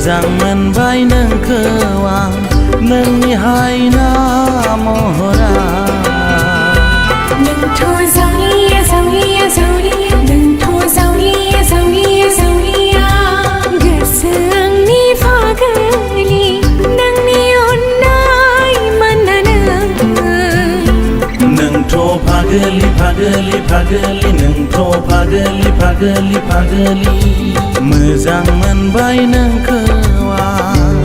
मोजां मोनबाय नोंखौ आं नोंनि हायना महरा नोंथ' जावलिया जावलिया जावलिया नोंथ' जावलिया जावलिया जावलिया गोसो आंनि फागोलि नोंनि अननाय मोननानै नोंथ' फागोलि फागोलि फागोलि नोंथ' फागोलि फागोलि फागोलि मोजां मोनबाय नोंखौ आं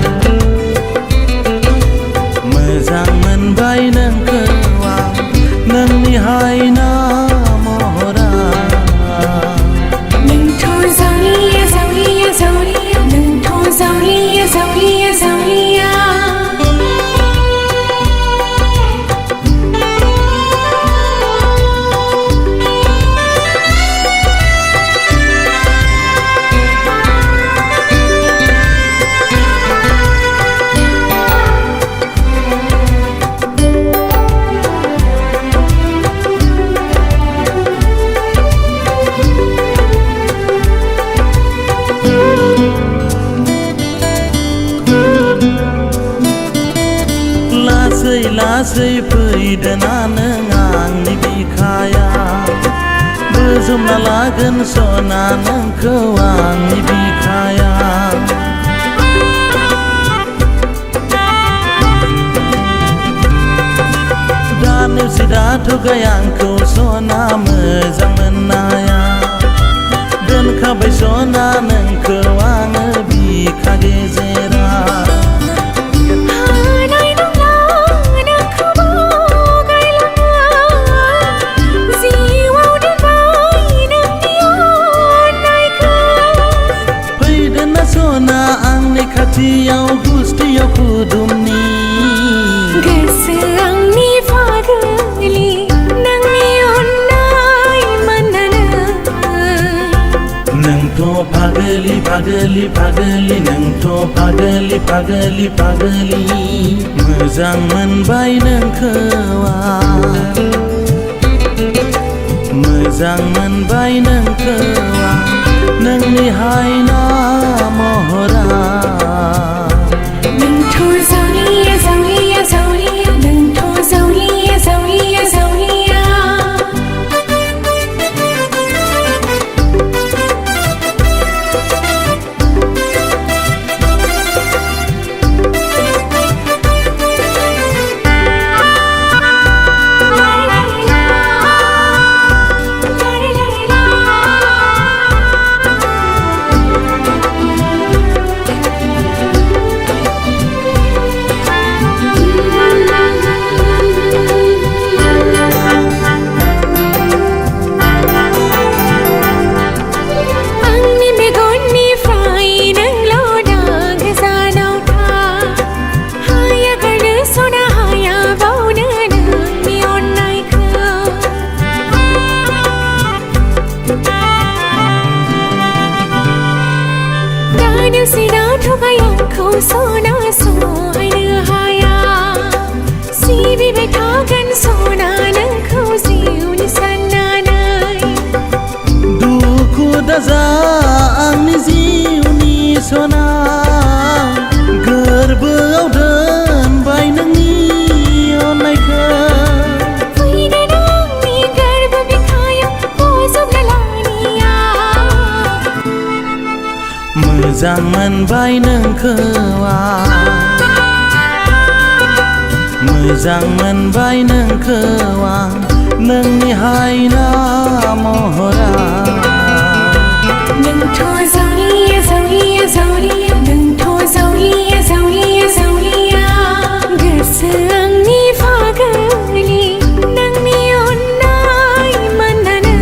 मोजां मोनबाय नोंखौ आं नोंनि हायना महरा नोंथ' जावलिया जावलिया जावलिया नोंथ' जावलिया जावलिया जावलिया लासै लासै फैदोना नों आंनि बिखाया बोजबना लागोन सना नोंखौ आंनि बिखाया दा नेवसिदाथ'गाय आंखौ सना मोजां मोननाया दोनखाबाय सना नोंखौ आङो बिखा गेजेराव सना आंनि खाथियाव गुस्थियाव खुदुमनि गोसो आंनि फागोलि नोंनि अननाय मोननानै नोंथ' फागोलि फागोलि फागोलि नोंथ' फागोलि फागोलि फागोलि मोजां मोनबाय नोंखौ आं मोजां मोनबाय नोंखौ आं नोंनि हायना महरा नोंथ' जावलिया जावलिया जावलिया नोंथ' जावलिया जावलिया जावलिया नेवसिदाथ'गाय आंखौ सना सहायनो हाया सिबिबाय थागोन सना नोंखौ जिउनि साननानै दुखु दाजा आंनि जिउनि सना गोरबोआव दोनबाय नोंनि अननायखौ फैदो आंनि गोरबो बिखायाव बजबना लानिया मोजां मोनबाय नोंखौ आं मोजां मोनबाय नोंखौ आं नोंनि हायना महरा नोंथ' जावलिया जावलिया जावलिया नोंथ' जावलिया जावलिया जावलिया गोसो आंनि फागोलि नोंनि अननाय मोननानै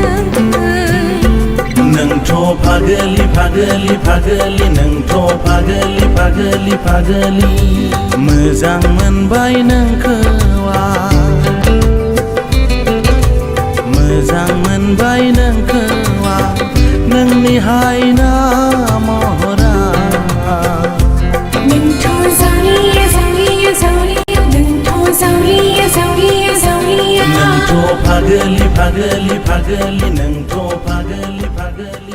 नोंथ' फागोलि फागोलि फागोलि नोंथ' फागोलि फागोलि फागोलि मोजां मोनबाय नोंखौ आं मोजां मोनबाय नोंखौ आं नोंनि हायना महरा नोंथ' जावलिया जावलिया जावलिया नोंथ' जावलिया जावलिया जावलिया नोंथ' फागोलि फागोलि फागोलि नोंथ' फागोलि फागोलि